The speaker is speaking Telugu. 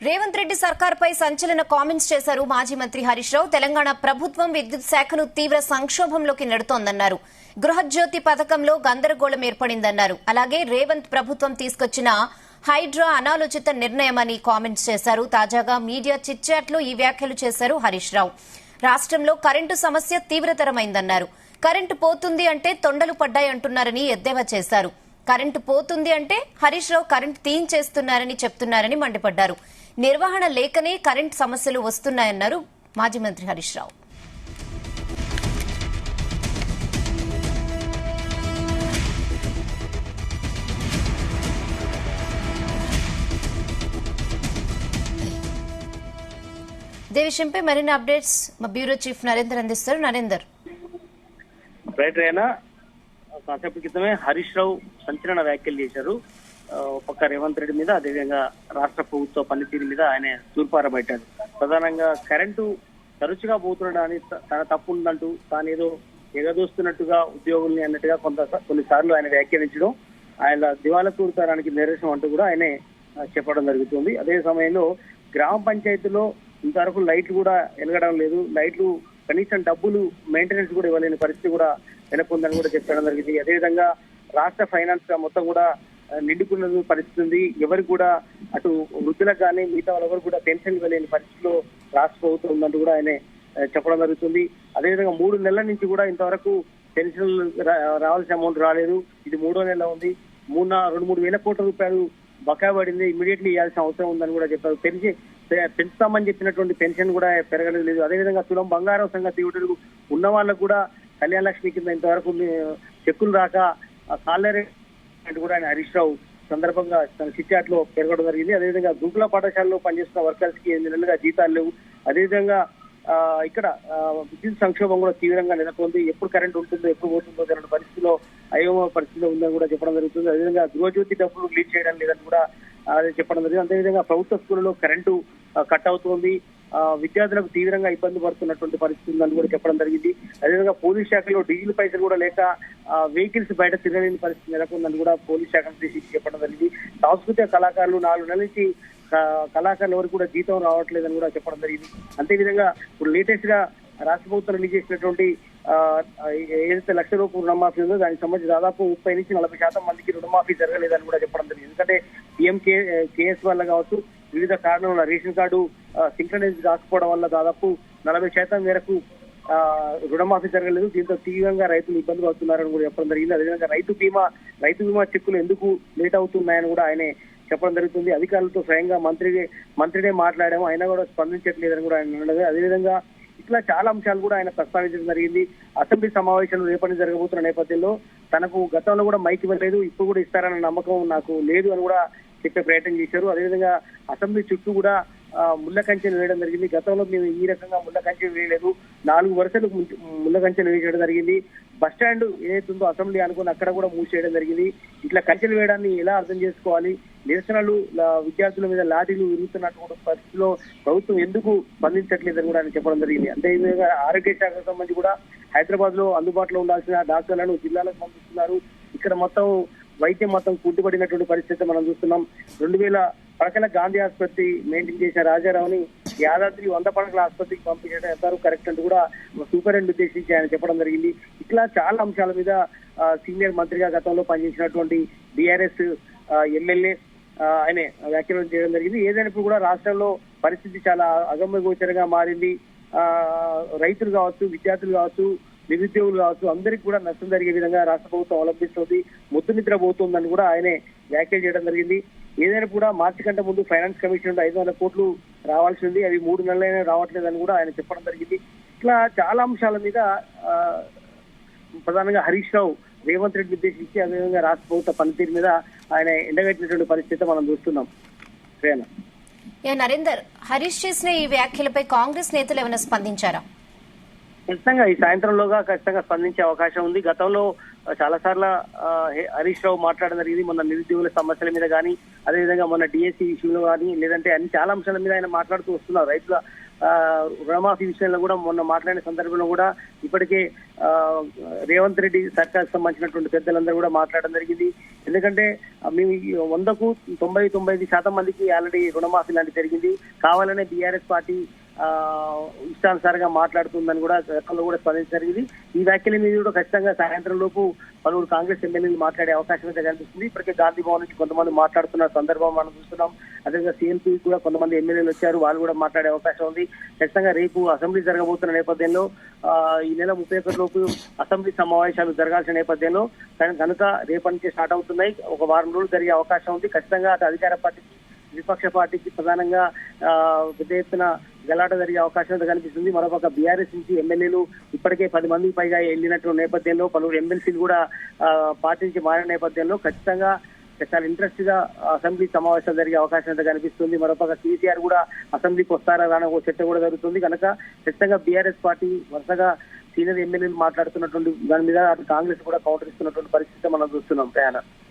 రేవంత్ రెడ్డి సర్కార్పై సంచలన కామెంట్స్ చేశారు మాజీ మంత్రి హరీష్ రావు. తెలంగాణ ప్రభుత్వం విద్యుత్ శాఖను తీవ్ర సంక్షోభంలోకి నెడుతోందన్నారు. గృహజ్యోతి పథకంలో గందరగోళం ఏర్పడిందన్నారు. అలాగే రేవంత్ ప్రభుత్వం తీసుకొచ్చిన హైడ్రా అనాలోచిత నిర్ణయమని కామెంట్స్ చేశారు. తాజాగా మీడియా చిట్చాట్లో ఈ వ్యాఖ్యలు చేశారు హరీష్ రావు. రాష్ట్రంలో కరెంటు సమస్య తీవ్రతరమైందన్నారు. కరెంటు పోతుంది అంటే తొండలు పడ్డాయంటున్నారని ఎద్దేవా చేశారు. కరెంటు పోతుంది అంటే హరీష్ రావు కరెంటు తీయించేస్తున్నారని చెప్తున్నారని మండిపడ్డారు. నిర్వహణ లేకనే కరెంటు సమస్యలు వస్తున్నాయన్నారు మాజీ మంత్రి హరీష్ రావు. ఇదే విషయంపై మరిన్ని అప్డేట్స్ మా బ్యూరో చీఫ్ నరేందర్ అందిస్తారు. నరేందర్, రైట్ రేనా కాసేపు క్రితమే హరీష్ రావు సంచలన వ్యాఖ్యలు చేశారు. పక్క రేవంత్ రెడ్డి మీద, అదేవిధంగా రాష్ట్ర ప్రభుత్వ పనితీరు మీద ఆయన తూర్పారబట్టారు. ప్రధానంగా కరెంటు తరచుగా పోతుండడానికి తన తప్పు ఉందంటూ తానేదో ఎగదోస్తున్నట్టుగా ఉద్యోగుల్ని అన్నట్టుగా కొన్నిసార్లు ఆయన వ్యాఖ్యానించడం ఆయన దివాలా కూరుతారానికి నిరసన అంటూ కూడా ఆయనే చెప్పడం జరుగుతుంది. అదే సమయంలో గ్రామ పంచాయతీలో ఇంతవరకు లైట్లు కూడా వెలగడం లేదు, లైట్లు కనీసం డబ్బులు మెయింటెనెన్స్ కూడా ఇవ్వలేని పరిస్థితి కూడా నెలకొందని కూడా చెప్పడం జరిగింది. అదేవిధంగా రాష్ట్ర ఫైనాన్స్ మొత్తం కూడా నిండుకున్న పరిస్థితి ఉంది. ఎవరికి కూడా అటు వృద్ధులకు కానీ మిగతా వాళ్ళెవరు కూడా పెన్షన్ ఇవ్వలేని పరిస్థితిలో రాష్ట్ర ప్రభుత్వం ఉందంటూ కూడా ఆయన చెప్పడం జరుగుతుంది. అదేవిధంగా 3 నెలల నుంచి కూడా ఇంతవరకు పెన్షన్ రావాల్సిన అమౌంట్ రాలేదు. ఇది 3వ నెల ఉంది. 2-3 వేల కోట్ల రూపాయలు బకాయి పడింది, ఇమీడియట్లీ ఇవ్వాల్సిన అవసరం ఉందని కూడా చెప్పారు. పెంచుతామని చెప్పినటువంటి పెన్షన్ కూడా పెరగలేదు. అదేవిధంగా తులం బంగారం సంగతి ఇవ్వడానికి ఉన్న వాళ్ళకు కూడా కళ్యాణ లక్ష్మి కింద ఇంతవరకు చెక్కులు రాక కాలరే కూడా ఆయన హరీష్ రావు సందర్భంగా తన చిట్చాట్ లో పెరగడం జరిగింది. అదేవిధంగా గురుకుల పాఠశాలలో పనిచేస్తున్న వర్కర్స్ కి 8 నెలలుగా జీతాలు లేవు. అదేవిధంగా ఇక్కడ విద్యుత్ సంక్షోభం కూడా తీవ్రంగా నెలకొంది. ఎప్పుడు కరెంట్ ఉంటుందో ఎప్పుడు పోతుందో తెలియని పరిస్థితిలో అయోమయ పరిస్థితిలో ఉందని కూడా చెప్పడం జరుగుతుంది. అదేవిధంగా గృహజ్యోతి డబ్బులు రిలీజ్ చేయడం లేదని కూడా చెప్పడం జరిగింది. అదేవిధంగా ప్రభుత్వ స్కూళ్లలో కరెంటు కట్ అవుతోంది, విద్యార్థులకు తీవ్రంగా ఇబ్బంది పడుతున్నటువంటి పరిస్థితి ఉందని కూడా చెప్పడం జరిగింది. అదేవిధంగా పోలీస్ శాఖలో డీజిల్ పైసలు కూడా లేక వెహికల్స్ బయట తిరగలేని పరిస్థితి నెలకొందని కూడా పోలీస్ శాఖ చెప్పడం జరిగింది. సాంస్కృతిక కళాకారులు 4 నెలల నుంచి కళాకారులు ఎవరు కూడా జీతం రావట్లేదని కూడా చెప్పడం జరిగింది. అంతేవిధంగా ఇప్పుడు లేటెస్ట్ గా రాష్ట్ర ప్రభుత్వం రిలీజ్ చేసినటువంటి ఏదైతే 1 లక్ష రూపాయలు రుణమాఫీ ఉందో దానికి సంబంధించి దాదాపు 30 నుంచి 40% మందికి రుణమాఫీ జరగలేదని కూడా చెప్పడం జరిగింది. ఎందుకంటే కేఎస్ వల్ల కావచ్చు, వివిధ కారణాల రేషన్ కార్డు సింక్రనైజ్ కాకపోవడం వల్ల దాదాపు 40% మేరకు రుణమాఫీ జరగలేదు. దీంతో తీవ్రంగా రైతులు ఇబ్బంది పడుతున్నారని కూడా చెప్పడం జరిగింది. అదేవిధంగా రైతు బీమా చెక్కులు ఎందుకు లేట్ అవుతున్నాయని కూడా ఆయనే చెప్పడం జరుగుతుంది. అధికారులతో స్వయంగా మంత్రినే మాట్లాడాము, అయినా కూడా స్పందించట్లేదని కూడా ఆయన అన్నది. అదేవిధంగా ఇట్లా చాలా అంశాలు కూడా ఆయన ప్రస్తావించడం జరిగింది. అసెంబ్లీ సమావేశాలు రేపటి జరగబోతున్న నేపథ్యంలో తనకు గతంలో కూడా మైక్ ఇవ్వలేదు, ఇప్పుడు కూడా ఇస్తారన్న నమ్మకం నాకు లేదు అని కూడా చెప్పే ప్రయత్నం చేశారు. అదేవిధంగా అసెంబ్లీ చుట్టూ కూడా ముళ్ళ కంచెలు వేయడం జరిగింది. గతంలో మేము ఈ రకంగా ముళ్ళ కంచెలు వేయలేదు, 4 వరుసలు ముళ్ళ కంచెలు వేయడం జరిగింది. బస్టాండ్ ఏదైతుందో అసెంబ్లీ అనుకుని అక్కడ కూడా మూసేయడం జరిగింది. ఇట్లా కంచెలు వేయడాన్ని ఎలా అర్థం చేసుకోవాలి? నిరసనలు విద్యార్థుల మీద లాఠీలు విరుగుతున్నటువంటి పరిస్థితిలో ప్రభుత్వం ఎందుకు స్పందించట్లేదని కూడా ఆయన చెప్పడం జరిగింది. అంతేవిధంగా ఆరోగ్య శాఖకు సంబంధించి కూడా హైదరాబాద్ లో అందుబాటులో ఉండాల్సిన డాక్టర్లను జిల్లాలకు పంపిస్తున్నారు. ఇక్కడ మొత్తం వైద్యం మొత్తం కుంటుపడినటువంటి పరిస్థితి మనం చూస్తున్నాం. 2000 పడకల గాంధీ ఆసుపత్రి మెయింటైన్ చేసిన రాజారావుని యాదాద్రి 100 పడకల ఆసుపత్రికి పంపించడం ఎంతవరకు కరెక్ట్ అంటూ కూడా సూపరింటెండెంట్ ఉద్దేశించి ఆయన చెప్పడం జరిగింది. ఇట్లా చాలా అంశాల మీద సీనియర్ మంత్రిగా గతంలో పనిచేసినటువంటి బీఆర్ఎస్ ఎమ్మెల్యే ఆయన వ్యాఖ్యలు చేయడం జరిగింది. ఏదైనప్పుడు కూడా రాష్ట్రంలో పరిస్థితి చాలా అగమ్య గోచరంగా మారింది. రైతులు కావచ్చు, విద్యార్థులు కావచ్చు, నిరుద్యోగులు కావచ్చు, అందరికీ కూడా నష్టం జరిగే విధంగా రాష్ట్ర ప్రభుత్వం అవలంబిస్తుంది, ముద్దు నిద్ర పోతుందని కూడా ఆయనే వ్యాఖ్యలు చేయడం జరిగింది. ఏదైనా కూడా మార్చి కంటే ముందు ఫైనాన్స్ కమిషన్ నుండి 500 కోట్లు రావాల్సింది, అవి 3 నెలలైనా రావట్లేదని కూడా ఆయన చెప్పడం జరిగింది. ఇట్లా చాలా అంశాల మీద ప్రధానంగా హరీష్ రావు రేవంత్ రెడ్డి ఉద్దేశించి అదేవిధంగా రాష్ట్ర ప్రభుత్వ పనితీరు మీద ఆయన ఎండగట్టినటువంటి పరిస్థితి మనం చూస్తున్నాం. నరేందర్, హరీష్ చేసిన ఈ వ్యాఖ్యలపై కాంగ్రెస్ నేతలు ఏమైనా స్పందించారా? ఖచ్చితంగా ఈ సాయంత్రంలోగా ఖచ్చితంగా స్పందించే అవకాశం ఉంది. గతంలో చాలా సార్లు హరీష్ రావు మాట్లాడడం జరిగింది. మొన్న నిరుద్యోగుల సమస్యల మీద కానీ, అదేవిధంగా మొన్న డిఎస్సి ఇష్యూలో కానీ, లేదంటే అన్ని చాలా అంశాల మీద ఆయన మాట్లాడుతూ వస్తున్నారు. రైతుల రుణమాఫీ విషయంలో కూడా మొన్న మాట్లాడిన సందర్భంలో కూడా ఇప్పటికే రేవంత్ రెడ్డి సర్కార్ సంబంధించినటువంటి పెద్దలందరూ కూడా మాట్లాడడం జరిగింది. ఎందుకంటే మేము 100కు 90-95% మందికి ఆల్రెడీ రుణమాఫీ లాంటి జరిగింది. కావాలనే బీఆర్ఎస్ పార్టీ ఇష్టానుసారంగా మాట్లాడుతుందని కూడా గతంలో కూడా స్పందించడం జరిగింది. ఈ వ్యాఖ్యల మీద కూడా ఖచ్చితంగా సాయంత్రం లోపు పలువురు కాంగ్రెస్ ఎమ్మెల్యేలు మాట్లాడే అవకాశం అయితే కనిపిస్తుంది. ఇప్పటికే గాంధీ భవన్ నుంచి కొంతమంది మాట్లాడుతున్న సందర్భం మనం చూస్తున్నాం. అదేవిధంగా సీఎంపీ కూడా కొంతమంది ఎమ్మెల్యేలు వచ్చారు, వాళ్ళు కూడా మాట్లాడే అవకాశం ఉంది. ఖచ్చితంగా రేపు అసెంబ్లీ జరగబోతున్న నేపథ్యంలో ఈ నెల 31 లోపు అసెంబ్లీ సమావేశాలు జరగాల్సిన నేపథ్యంలో కనుక రేపటి నుంచి స్టార్ట్ అవుతున్నాయి. ఒక వారం రోజులు జరిగే అవకాశం ఉంది. ఖచ్చితంగా అటు అధికార పార్టీకి విపక్ష పార్టీకి ప్రధానంగా పెద్ద ఎత్తున గలాట జరిగే అవకాశం కనిపిస్తుంది. మరొక బీఆర్ఎస్ నుంచి ఎమ్మెల్యేలు ఇప్పటికే 10 మందికి పైగా వెళ్ళినటువంటి నేపథ్యంలో పలువురు ఎమ్మెల్సీలు కూడా పార్టీ నుంచి మారిన నేపథ్యంలో ఖచ్చితంగా చాలా ఇంట్రెస్ట్ గా అసెంబ్లీ సమావేశాలు జరిగే అవకాశం అయితే కనిపిస్తుంది. మరొక కేసీఆర్ కూడా అసెంబ్లీకి వస్తారా రాని ఒక చర్చ కూడా జరుగుతుంది. కనుక ఖచ్చితంగా బీఆర్ఎస్ పార్టీ వరుసగా సీనియర్ ఎమ్మెల్యేలు మాట్లాడుతున్నటువంటి దాని మీద కాంగ్రెస్ కూడా కౌంటర్ ఇస్తున్నటువంటి పరిస్థితి మనం చూస్తున్నాం. ప్రయాణ